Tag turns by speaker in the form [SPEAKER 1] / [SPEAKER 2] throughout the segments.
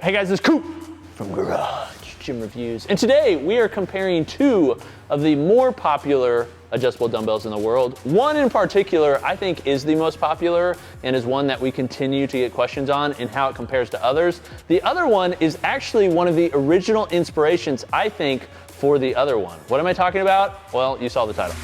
[SPEAKER 1] Hey guys, this is Coop from Garage Gym Reviews. And today we are comparing two of the more popular adjustable dumbbells in the world. One in particular I think is the most popular and is one that we continue to get questions on and how it compares to others. The other one is actually one of the original inspirations, I think, for the other one. What am I talking about? Well, you saw the title.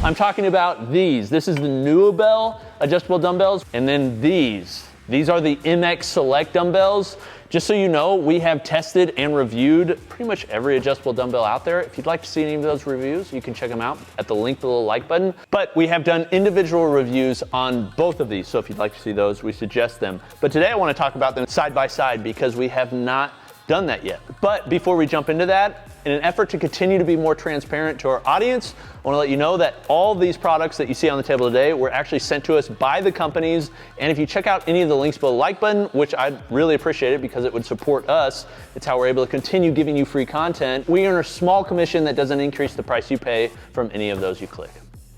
[SPEAKER 1] I'm talking about these. This is the NÜOBELL adjustable dumbbells, and then these. These are the MX Select dumbbells. Just so you know, we have tested and reviewed pretty much every adjustable dumbbell out there. If you'd like to see any of those reviews, you can check them out at the link below the like button. But we have done individual reviews on both of these, so if you'd like to see those, we suggest them. But today I want to talk about them side by side because we have not done that yet. But before we jump into that, in an effort to continue to be more transparent to our audience, I want to let you know that all these products that you see on the table today were actually sent to us by the companies. And if you check out any of the links below the like button, which I'd really appreciate it because it would support us, it's how we're able to continue giving you free content. We earn a small commission that doesn't increase the price you pay from any of those you click.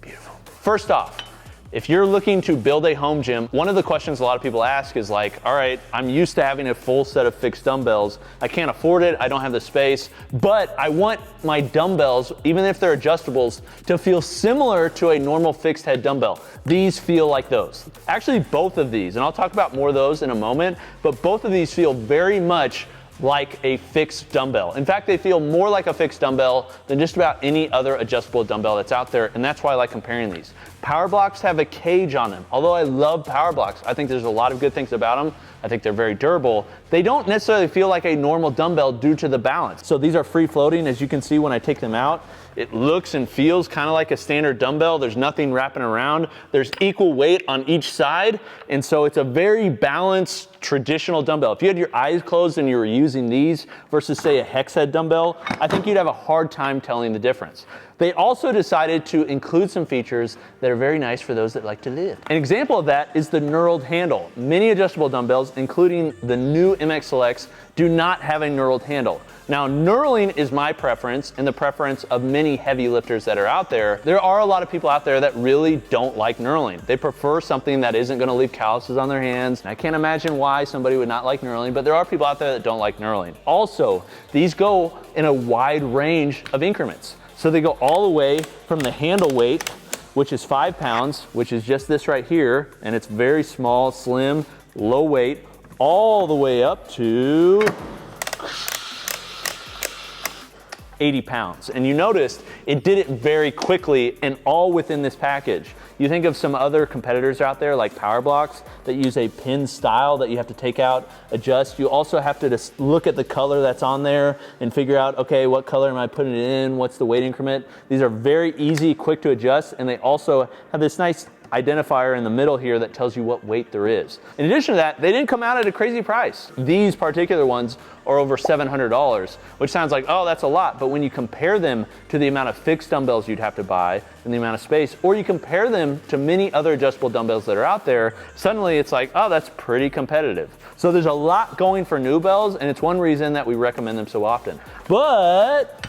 [SPEAKER 1] Beautiful. First off, if you're looking to build a home gym, one of the questions a lot of people ask is like, all right, I'm used to having a full set of fixed dumbbells. I can't afford it, I don't have the space, but I want my dumbbells, even if they're adjustables, to feel similar to a normal fixed head dumbbell. These feel like those. Actually, both of these, and I'll talk about more of those in a moment, but both of these feel very much like a fixed dumbbell. In fact, they feel more like a fixed dumbbell than just about any other adjustable dumbbell that's out there, and that's why I like comparing these. Power blocks have a cage on them. Although I love power blocks, I think there's a lot of good things about them. I think they're very durable. They don't necessarily feel like a normal dumbbell due to the balance. So these are free floating, as you can see when I take them out. It looks and feels kind of like a standard dumbbell. There's nothing wrapping around. There's equal weight on each side, and so it's a very balanced traditional dumbbell. If you had your eyes closed and you were using these versus say a hex head dumbbell, I think you'd have a hard time telling the difference. They also decided to include some features that are very nice for those that like to live. An example of that is the knurled handle. Many adjustable dumbbells, including the new MX Selects, do not have a knurled handle. Now, knurling is my preference and the preference of many heavy lifters that are out there. There are a lot of people out there that really don't like knurling. They prefer something that isn't gonna leave calluses on their hands. And I can't imagine why somebody would not like knurling, but there are people out there that don't like knurling. Also, these go in a wide range of increments. So they go all the way from the handle weight, which is 5 pounds, which is just this right here, and it's very small, slim, low weight, all the way up to 80 pounds. And you noticed it did it very quickly and all within this package. You think of some other competitors out there like Power Blocks that use a pin style that you have to take out, adjust. You also have to just look at the color that's on there and figure out, okay, what color am I putting it in? What's the weight increment? These are very easy, quick to adjust, and they also have this nice identifier in the middle here that tells you what weight there is. In addition to that, they didn't come out at a crazy price. These particular ones are over $700, which sounds like, oh, that's a lot. But when you compare them to the amount of fixed dumbbells you'd have to buy and the amount of space, or you compare them to many other adjustable dumbbells that are out there, suddenly it's like, oh, that's pretty competitive. So there's a lot going for NÜOBELLs, and it's one reason that we recommend them so often. But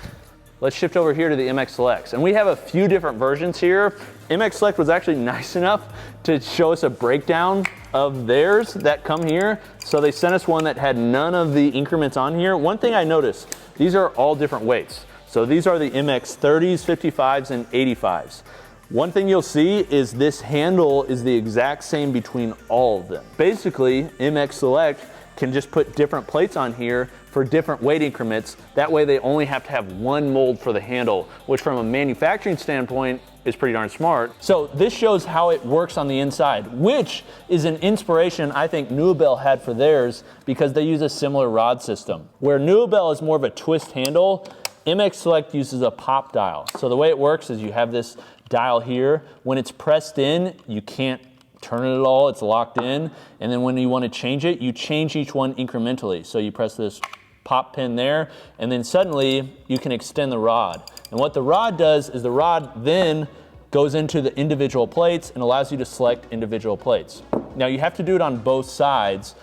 [SPEAKER 1] let's shift over here to the MX Selects. And we have a few different versions here. MX Select was actually nice enough to show us a breakdown of theirs that come here. So they sent us one that had none of the increments on here. One thing I noticed, these are all different weights. So these are the MX 30s, 55s, and 85s. One thing you'll see is this handle is the exact same between all of them. Basically, MX Select can just put different plates on here for different weight increments. That way they only have to have one mold for the handle, which from a manufacturing standpoint is pretty darn smart. So this shows how it works on the inside, which is an inspiration I think NÜOBELL had for theirs because they use a similar rod system. Where NÜOBELL is more of a twist handle, MX Select uses a pop dial. So the way it works is you have this dial here. When it's pressed in, you can't turn it at all, it's locked in. And then when you want to change it, you change each one incrementally. So you press this pop pin there, and then suddenly you can extend the rod. And what the rod does is the rod then goes into the individual plates and allows you to select individual plates. Now you have to do it on both sides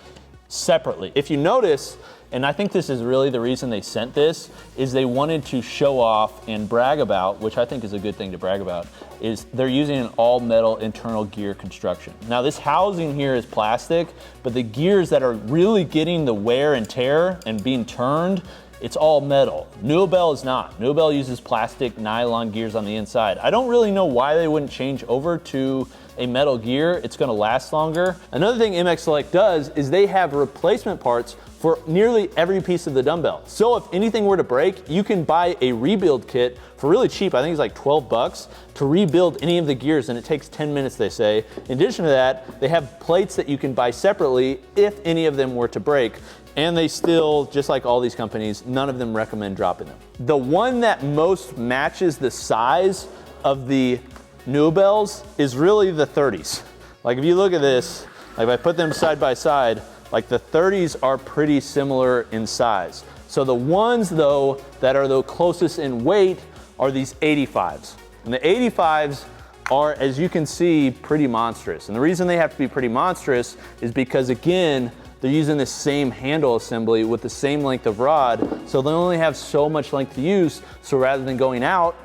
[SPEAKER 1] separately. If you notice, and I think this is really the reason they sent this, is they wanted to show off and brag about, which I think is a good thing to brag about, is they're using an all metal internal gear construction. Now this housing here is plastic, but the gears that are really getting the wear and tear and being turned, it's all metal. NÜOBELL is not. NÜOBELL uses plastic nylon gears on the inside. I don't really know why they wouldn't change over to a metal gear. It's gonna last longer. Another thing MX Select does is they have replacement parts for nearly every piece of the dumbbell. So if anything were to break, you can buy a rebuild kit for really cheap. I think it's like 12 bucks to rebuild any of the gears, and it takes 10 minutes, they say. In addition to that, they have plates that you can buy separately if any of them were to break. And they still, just like all these companies, none of them recommend dropping them. The one that most matches the size of the NÜOBELLs is really the 30s. Like if you look at this, like if I put them side by side, like the 30s are pretty similar in size. So the ones though that are the closest in weight are these 85s. And the 85s are, as you can see, pretty monstrous. And the reason they have to be pretty monstrous is because, again, they're using the same handle assembly with the same length of rod, so they only have so much length to use, so rather than going out,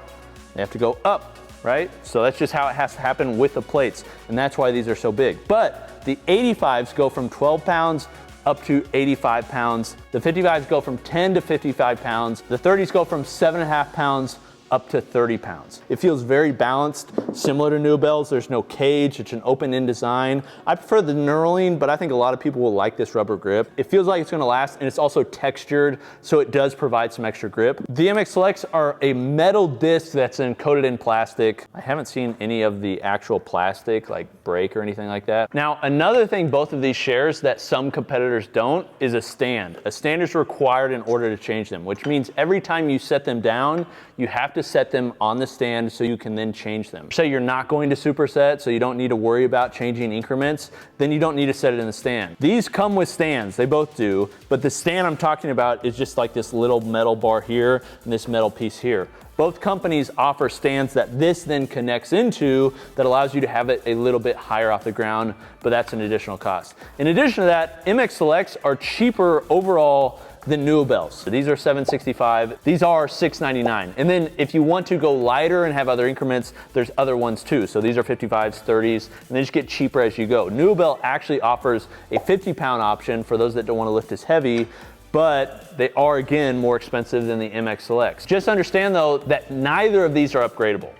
[SPEAKER 1] they have to go up, right? So that's just how it has to happen with the plates, and that's why these are so big. But the 85s go from 12 pounds up to 85 pounds. The 55s go from 10 to 55 pounds. The 30s go from 7.5 pounds up to 30 pounds. It feels very balanced, similar to NÜOBELL's. There's no cage, it's an open-end design. I prefer the knurling, but I think a lot of people will like this rubber grip. It feels like it's gonna last, and it's also textured, so it does provide some extra grip. The MX Selects are a metal disc that's coated in plastic. I haven't seen any of the actual plastic like break or anything like that. Now, another thing both of these shares that some competitors don't is a stand. A stand is required in order to change them, which means every time you set them down, you have to set them on the stand so you can then change them. Say you're not going to superset, so you don't need to worry about changing increments, then you don't need to set it in the stand. These come with stands, they both do, but the stand I'm talking about is just like this little metal bar here and this metal piece here. Both companies offer stands that this then connects into that allows you to have it a little bit higher off the ground, but that's an additional cost. In addition to that, MX Selects are cheaper overall than NÜOBELLs. These are $765, these are $699. And then if you want to go lighter and have other increments, there's other ones too. So these are 55s, 30s, and they just get cheaper as you go. NÜOBELL actually offers a 50-pound option for those that don't want to lift as heavy, but they are, again, more expensive than the MX Selects. Just understand though that neither of these are upgradable.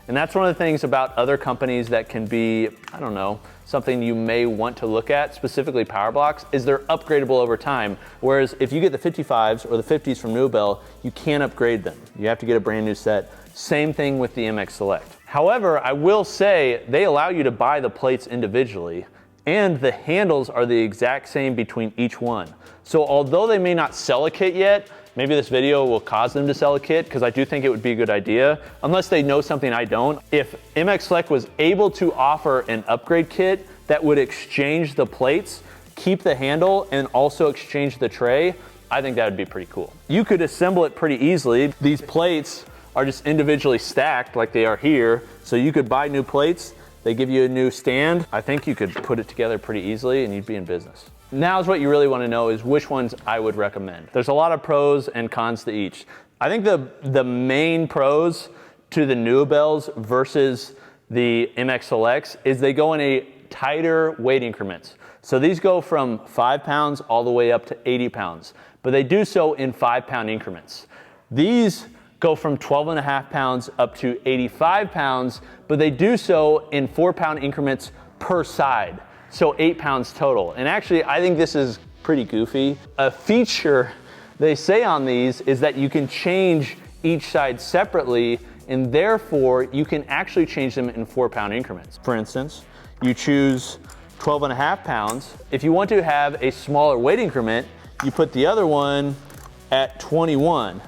[SPEAKER 1] And that's one of the things about other companies that can be, I don't know, something you may want to look at, specifically power blocks, is they're upgradable over time. Whereas if you get the 55s or the 50s from NÜOBELL, you can't upgrade them. You have to get a brand new set. Same thing with the MX Select. However, I will say they allow you to buy the plates individually, and the handles are the exact same between each one. So although they may not sell a kit yet, maybe this video will cause them to sell a kit, because I do think it would be a good idea, unless they know something I don't. If MX Select was able to offer an upgrade kit that would exchange the plates, keep the handle, and also exchange the tray, I think that would be pretty cool. You could assemble it pretty easily. These plates are just individually stacked like they are here, so you could buy new plates, they give you a new stand. I think you could put it together pretty easily and you'd be in business. Now is what you really want to know is which ones I would recommend. There's a lot of pros and cons to each. I think the main pros to the NÜOBELLs versus the MX Selects is they go in a tighter weight increments. So these go from 5 pounds all the way up to 80 pounds, but they do so in 5-pound increments. These go from 12.5 pounds up to 85 pounds, but they do so in 4-pound increments per side. So 8 pounds total. And actually, I think this is pretty goofy. A feature they say on these is that you can change each side separately, and therefore you can actually change them in 4-pound increments. For instance, you choose 12.5 pounds. If you want to have a smaller weight increment, you put the other one at 21.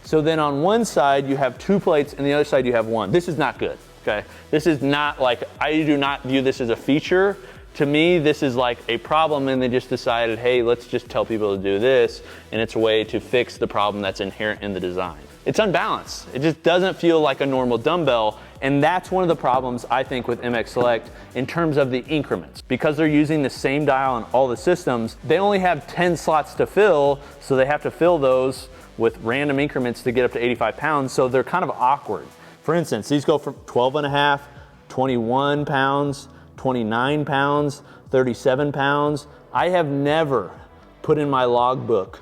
[SPEAKER 1] So then on one side you have 2 plates and the other side you have 1. This is not good, okay? This is not like, I do not view this as a feature. To me, this is like a problem, and they just decided, hey, let's just tell people to do this, and it's a way to fix the problem that's inherent in the design. it's unbalanced. It just doesn't feel like a normal dumbbell. And that's one of the problems I think with MX Select in terms of the increments. Because they're using the same dial on all the systems, they only have 10 slots to fill, so they have to fill those with random increments to get up to 85 pounds, so they're kind of awkward. For instance, these go from 12.5, 21 pounds, 29 pounds, 37 pounds. I have never put in my logbook,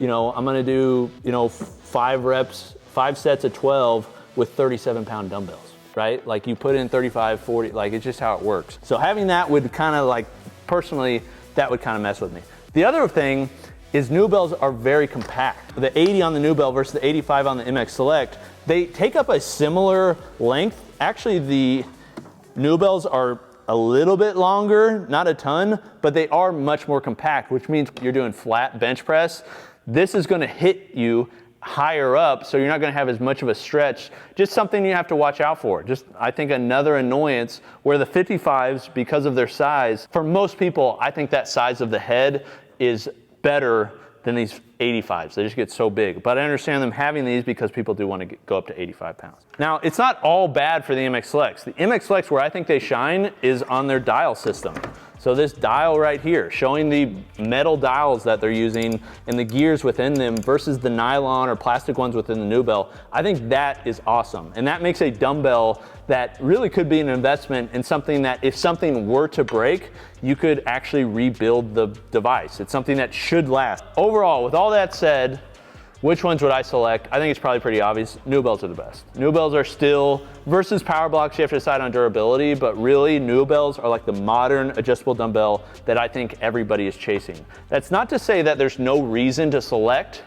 [SPEAKER 1] I'm gonna do, 5 reps, 5 sets of 12 with 37-pound dumbbells, right? Like you put in 35, 40, like it's just how it works. So having that would kind of like, personally, that would kind of mess with me. The other thing is Nuobells are very compact. The 80 on the Nuobell versus the 85 on the MX Select, they take up a similar length. Actually, the Nuobells are a little bit longer, not a ton, but they are much more compact, which means you're doing flat bench press. This is gonna hit you higher up, so you're not gonna have as much of a stretch. Just something you have to watch out for. Just, I think, another annoyance where the 55s, because of their size, for most people, I think that size of the head is better than these 85s. They just get so big. But I understand them having these because people do want to go up to 85 pounds. Now, it's not all bad for the MX Selects. The MX Selects, where I think they shine, is on their dial system. So this dial right here, showing the metal dials that they're using and the gears within them versus the nylon or plastic ones within the Nuobell, I think that is awesome. And that makes a dumbbell that really could be an investment in something that if something were to break, you could actually rebuild the device. It's something that should last. Overall, with all that said, which ones would I select? I think it's probably pretty obvious. Nuobells are the best. Nuobells are still, versus power blocks, you have to decide on durability, but really Nuobells are like the modern adjustable dumbbell that I think everybody is chasing. That's not to say that there's no reason to select,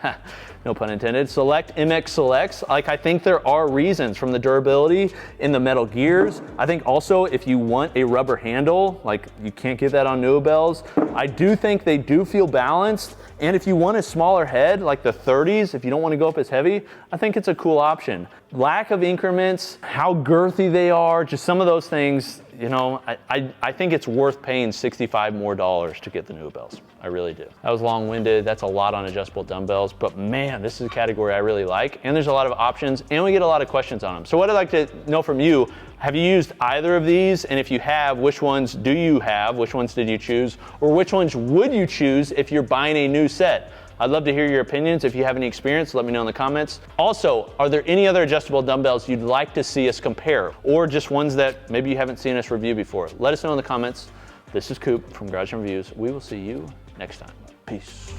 [SPEAKER 1] no pun intended, select MX Selects. Like, I think there are reasons, from the durability in the metal gears. I think also if you want a rubber handle, like you can't get that on Nuobells. I do think they do feel balanced. And if you want a smaller head, like the 30s, if you don't want to go up as heavy, I think it's a cool option. Lack of increments, how girthy they are, just some of those things, I think it's worth paying $65 more to get the Nuobells. I really do. That was long-winded. That's a lot on adjustable dumbbells, but man, this is a category I really like. And there's a lot of options, and we get a lot of questions on them. So what I'd like to know from you, have you used either of these? And if you have, which ones do you have? Which ones did you choose? Or which ones would you choose if you're buying a new set? I'd love to hear your opinions. If you have any experience, let me know in the comments. Also, are there any other adjustable dumbbells you'd like to see us compare, or just ones that maybe you haven't seen us review before? Let us know in the comments. This is Coop from Garage Gym Reviews. We will see you next time. Peace.